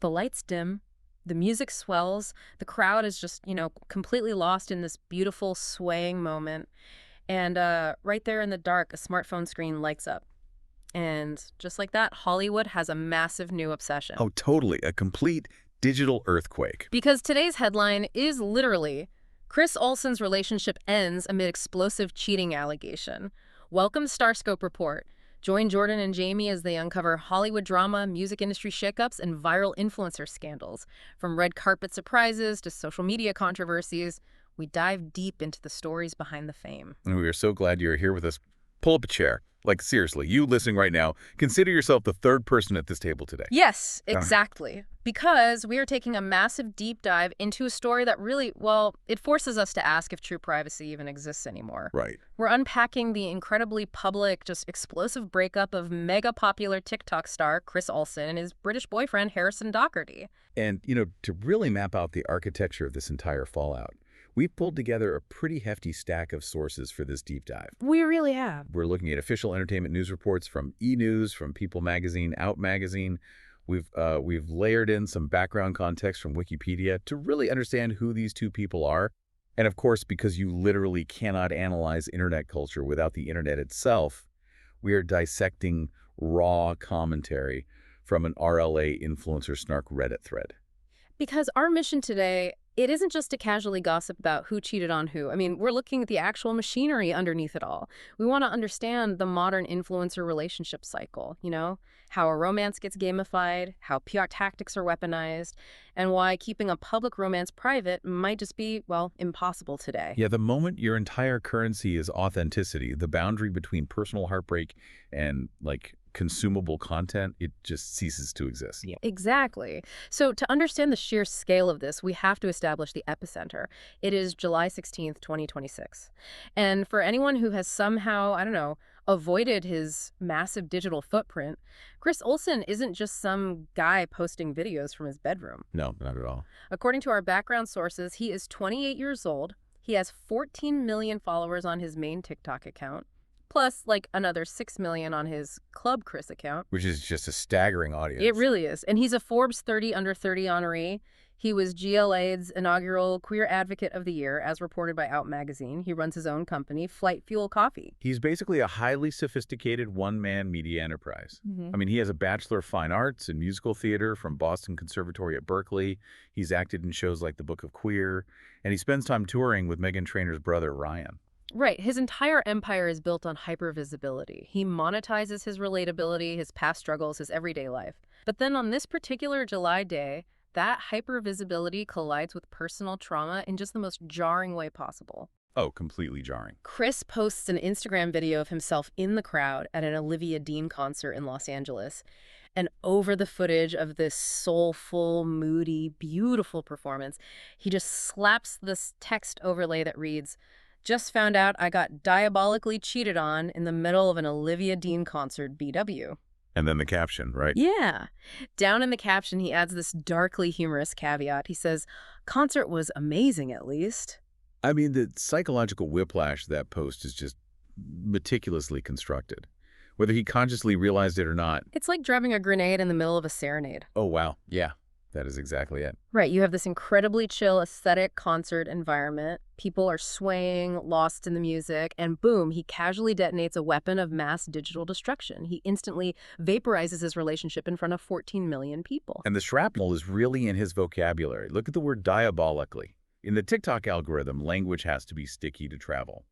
The lights dim, the music swells, the crowd is just, completely lost in this beautiful swaying moment. And right there in the dark, a smartphone screen lights up. And just like that, Hollywood has a massive new obsession. Oh, totally. A complete digital earthquake. Because today's headline is literally, Chris Olsen's relationship ends amid explosive cheating allegation. Welcome Starscope Report. Join Jordan and Jamie as they uncover Hollywood drama, music industry shakeups, and viral influencer scandals. From red carpet surprises to social media controversies, we dive deep into the stories behind the fame. And we are so glad you're here with us. Pull up a chair. Like, seriously, you listening right now, consider yourself the third person at this table today. Yes, exactly. Because we are taking a massive deep dive into a story that really, well, it forces us to ask if true privacy even exists anymore. Right. We're unpacking the incredibly public, just explosive breakup of mega popular TikTok star Chris Olsen and his British boyfriend Harrison Dockerty. And, to really map out the architecture of this entire fallout, we've pulled together a pretty hefty stack of sources for this deep dive. We really have. We're looking at official entertainment news reports from E! News, from People Magazine, Out Magazine. We've layered in some background context from Wikipedia to really understand who these two people are. And of course, because you literally cannot analyze internet culture without the internet itself, we are dissecting raw commentary from an RLA influencer snark Reddit thread. Because our mission today, it isn't just to casually gossip about who cheated on who. I mean, we're looking at the actual machinery underneath it all. We want to understand the modern influencer relationship cycle, how a romance gets gamified, how PR tactics are weaponized, and why keeping a public romance private might just be, well, impossible today. Yeah, the moment your entire currency is authenticity, the boundary between personal heartbreak and, consumable content, it just ceases to exist. Yeah. Exactly. So to understand the sheer scale of this, we have to establish the epicenter. It is July 16th, 2026. And for anyone who has somehow, avoided his massive digital footprint, Chris Olsen isn't just some guy posting videos from his bedroom. No, not at all. According to our background sources, he is 28 years old. He has 14 million followers on his main TikTok account, plus another 6 million on his Club Chris account. Which is just a staggering audience. It really is. And he's a Forbes 30 Under 30 honoree. He was GLA's inaugural Queer Advocate of the Year, as reported by Out Magazine. He runs his own company, Flight Fuel Coffee. He's basically a highly sophisticated one-man media enterprise. I mean, he has a Bachelor of Fine Arts in Musical Theater from Boston Conservatory at Berkeley. He's acted in shows like The Book of Queer. And he spends time touring with Meghan Trainor's brother, Ryan. Right. His entire empire is built on hypervisibility. He monetizes his relatability, his past struggles, his everyday life. But then on this particular July day, that hypervisibility collides with personal trauma in just the most jarring way possible. Oh, completely jarring. Chris posts an Instagram video of himself in the crowd at an Olivia concert in Los Angeles. And over the footage of this soulful, moody, beautiful performance, he just slaps this text overlay that reads, "Just found out I got diabolically cheated on in the middle of an Olivia concert, BW." And then the caption, right? Yeah. Down in the caption, he adds this darkly humorous caveat. He says, "Concert was amazing, at least." I mean, the psychological whiplash of that post is just meticulously constructed. Whether he consciously realized it or not. It's like dropping a grenade in the middle of a serenade. Oh, wow. Yeah, that is exactly it. Right. You have this incredibly chill, aesthetic concert environment. People are swaying, lost in the music, and boom, he casually detonates a weapon of mass digital destruction. He instantly vaporizes his relationship in front of 14 million people. And the shrapnel is really in his vocabulary. Look at the word diabolically. In the TikTok algorithm, language has to be sticky to travel.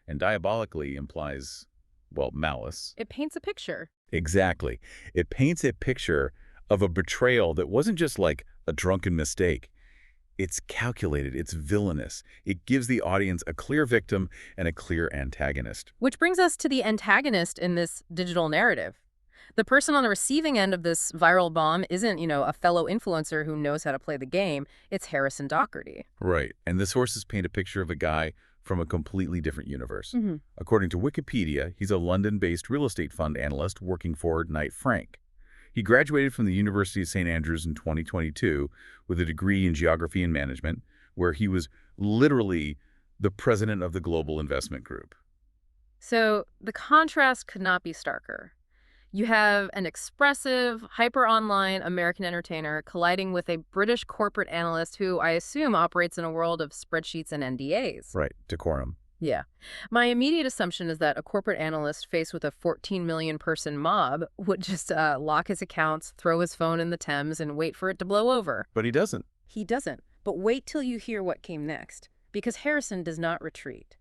And diabolically implies, well, malice. It paints a picture. Exactly. It paints a picture of a betrayal that wasn't just like a drunken mistake. It's calculated. It's villainous. It gives the audience a clear victim and a clear antagonist. Which brings us to the antagonist in this digital narrative. The person on the receiving end of this viral bomb isn't, a fellow influencer who knows how to play the game. It's Harrison Dockerty. Right. And the sources paint a picture of a guy from a completely different universe. According to Wikipedia, he's a London-based real estate fund analyst working for Knight Frank. He graduated from the University of St. Andrews in 2022 with a degree in geography and management, where he was literally the president of the global investment group. So the contrast could not be starker. You have an expressive, hyper-online American entertainer colliding with a British corporate analyst who I assume operates in a world of spreadsheets and NDAs. Right, decorum. Yeah. My immediate assumption is that a corporate analyst faced with a 14 million person mob would just lock his accounts, throw his phone in the Thames, and wait for it to blow over. But he doesn't. He doesn't. But wait till you hear what came next, because Harrison does not retreat.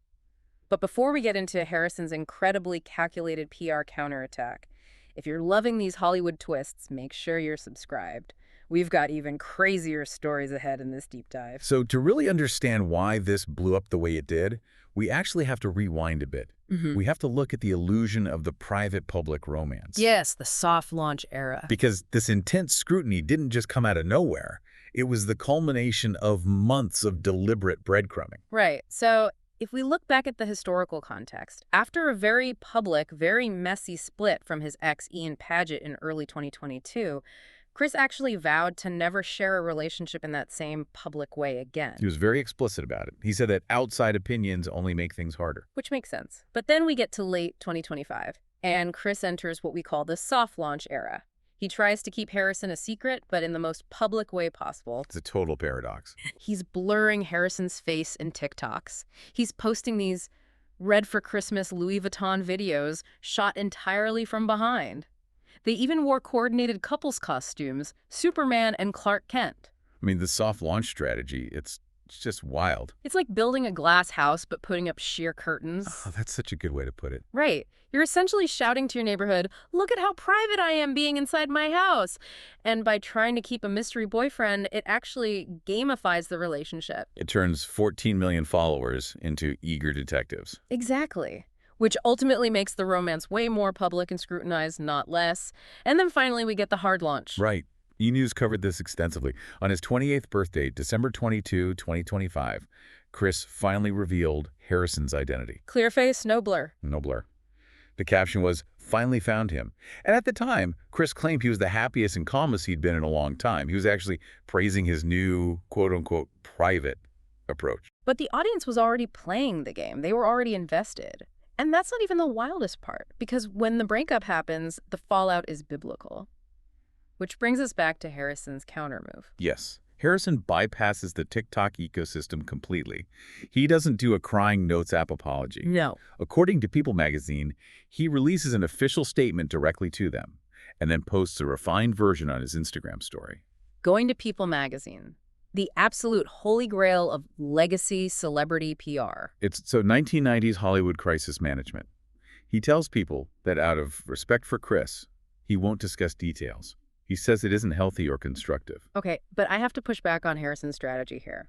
But before we get into Harrison's incredibly calculated PR counterattack, if you're loving these Hollywood twists, make sure you're subscribed. We've got even crazier stories ahead in this deep dive. So to really understand why this blew up the way it did, we actually have to rewind a bit. We have to look at the illusion of the private-public romance. Yes, the soft launch era. Because this intense scrutiny didn't just come out of nowhere. It was the culmination of months of deliberate breadcrumbing. Right. So if we look back at the historical context, after a very public, very messy split from his ex Ian Paget in early 2022, Chris actually vowed to never share a relationship in that same public way again. He was very explicit about it. He said that outside opinions only make things harder. Which makes sense. But then we get to late 2025, and Chris enters what we call the soft launch era. He tries to keep Harrison a secret, but in the most public way possible. It's a total paradox. He's blurring Harrison's face in TikToks. He's posting these Red for Christmas Louis Vuitton videos shot entirely from behind. They even wore coordinated couples costumes, Superman and Clark Kent. I mean, the soft launch strategy, it's just wild. It's like building a glass house but putting up sheer curtains. Oh, that's such a good way to put it. Right. You're essentially shouting to your neighborhood, look at how private I am being inside my house. And by trying to keep a mystery boyfriend, it actually gamifies the relationship. It turns 14 million followers into eager detectives. Exactly. Which ultimately makes the romance way more public and scrutinized, not less. And then finally we get the hard launch. Right. E! News covered this extensively. On his 28th birthday, December 22, 2025, Chris finally revealed Harrison's identity. Clear face, no blur. No blur. The caption was, "Finally found him." And at the time, Chris claimed he was the happiest and calmest he'd been in a long time. He was actually praising his new, quote-unquote, private approach. But the audience was already playing the game. They were already invested. And that's not even the wildest part, because when the breakup happens, the fallout is biblical. Which brings us back to Harrison's countermove. Yes. Harrison bypasses the TikTok ecosystem completely. He doesn't do a crying notes app apology. No. According to People magazine, he releases an official statement directly to them and then posts a refined version on his Instagram story. Going to People magazine, the absolute holy grail of legacy celebrity PR. It's 1990s Hollywood crisis management. He tells people that out of respect for Chris, he won't discuss details. He says it isn't healthy or constructive. Okay, but I have to push back on Harrison's strategy here.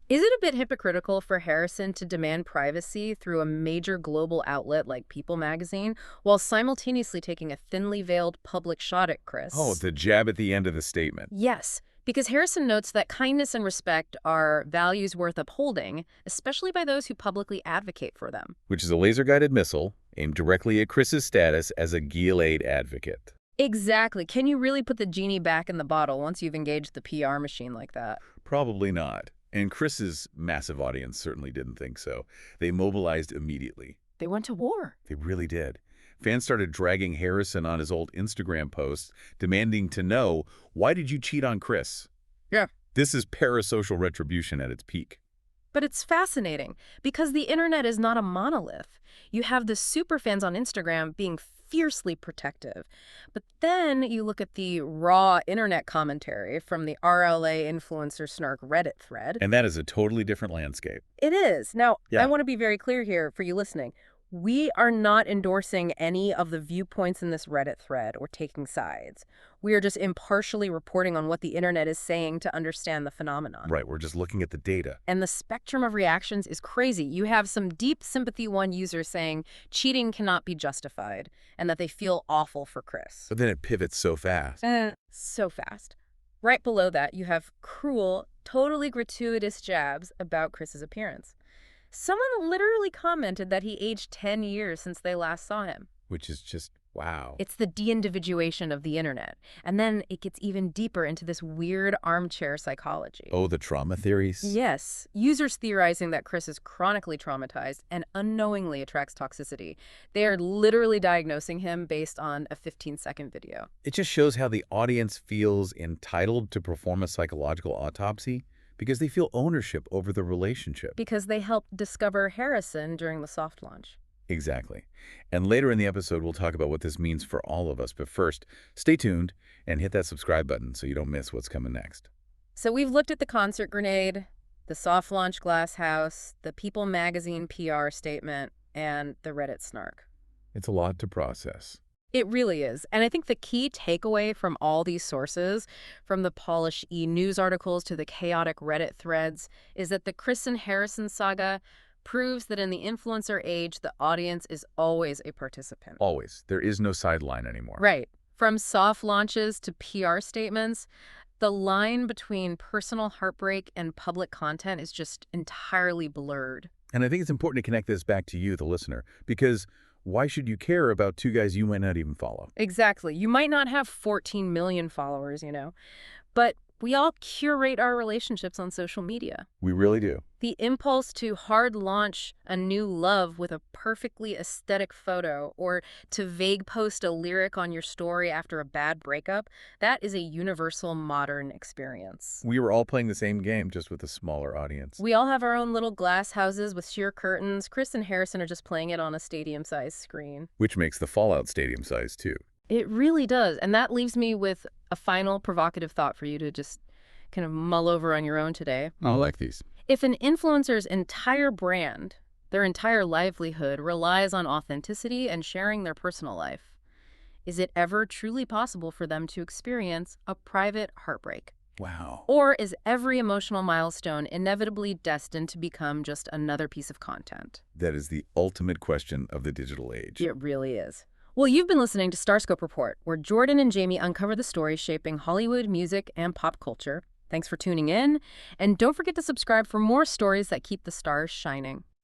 Is it a bit hypocritical for Harrison to demand privacy through a major global outlet like People magazine while simultaneously taking a thinly veiled public shot at Chris? Oh, the jab at the end of the statement. Yes, because Harrison notes that kindness and respect are values worth upholding, especially by those who publicly advocate for them. Which is a laser-guided missile aimed directly at Chris's status as a Gilead advocate. Exactly. Can you really put the genie back in the bottle once you've engaged the PR machine like that? Probably not. And Chris's massive audience certainly didn't think so. They mobilized immediately. They went to war. They really did. Fans started dragging Harrison on his old Instagram posts, demanding to know, why did you cheat on Chris? Yeah. This is parasocial retribution at its peak. But it's fascinating because the internet is not a monolith. You have the superfans on Instagram being fiercely protective. But then you look at the raw internet commentary from the RLA influencer snark Reddit thread. And that is a totally different landscape. It is. Now, Yeah. I want to be very clear here for you listening. We are not endorsing any of the viewpoints in this Reddit thread or taking sides. We are just impartially reporting on what the internet is saying to understand the phenomenon. Right, we're just looking at the data. And the spectrum of reactions is crazy. You have some deep sympathy one users saying cheating cannot be justified and that they feel awful for Chris. But then it pivots so fast. So fast. Right below that, you have cruel, totally gratuitous jabs about Chris's appearance. Someone literally commented that he aged 10 years since they last saw him. Which is just Wow. It's the de-individuation of the internet. And then it gets even deeper into this weird armchair psychology. Oh, the trauma theories? Yes, users theorizing that Chris is chronically traumatized and unknowingly attracts toxicity. They are literally diagnosing him based on a 15-second video. It just shows how the audience feels entitled to perform a psychological autopsy because they feel ownership over the relationship. Because they helped discover Harrison during the soft launch. Exactly. And later in the episode, we'll talk about what this means for all of us. But first, stay tuned and hit that subscribe button so you don't miss what's coming next. So we've looked at the concert grenade, the soft launch glass house, the People magazine PR statement, and the Reddit snark. It's a lot to process. It really is. And I think the key takeaway from all these sources, from the Polish e-news articles to the chaotic Reddit threads, is that the Chris and Harrison saga proves that in the influencer age, the audience is always a participant. Always. There is no sideline anymore. Right. From soft launches to PR statements, the line between personal heartbreak and public content is just entirely blurred. And I think it's important to connect this back to you, the listener, because why should you care about two guys you might not even follow? Exactly. You might not have 14 million followers, but we all curate our relationships on social media. We really do. The impulse to hard launch a new love with a perfectly aesthetic photo or to vague post a lyric on your story after a bad breakup, that is a universal modern experience. We were all playing the same game, just with a smaller audience. We all have our own little glass houses with sheer curtains. Chris and Harrison are just playing it on a stadium-sized screen. Which makes the Fallout stadium size, too. It really does. And that leaves me with a final provocative thought for you to just kind of mull over on your own today. I like these. If an influencer's entire brand, their entire livelihood, relies on authenticity and sharing their personal life, is it ever truly possible for them to experience a private heartbreak? Wow. Or is every emotional milestone inevitably destined to become just another piece of content? That is the ultimate question of the digital age. It really is. Well, you've been listening to Starscope Report, where Jordan and Jamie uncover the stories shaping Hollywood, music, and pop culture. Thanks for tuning in, and don't forget to subscribe for more stories that keep the stars shining.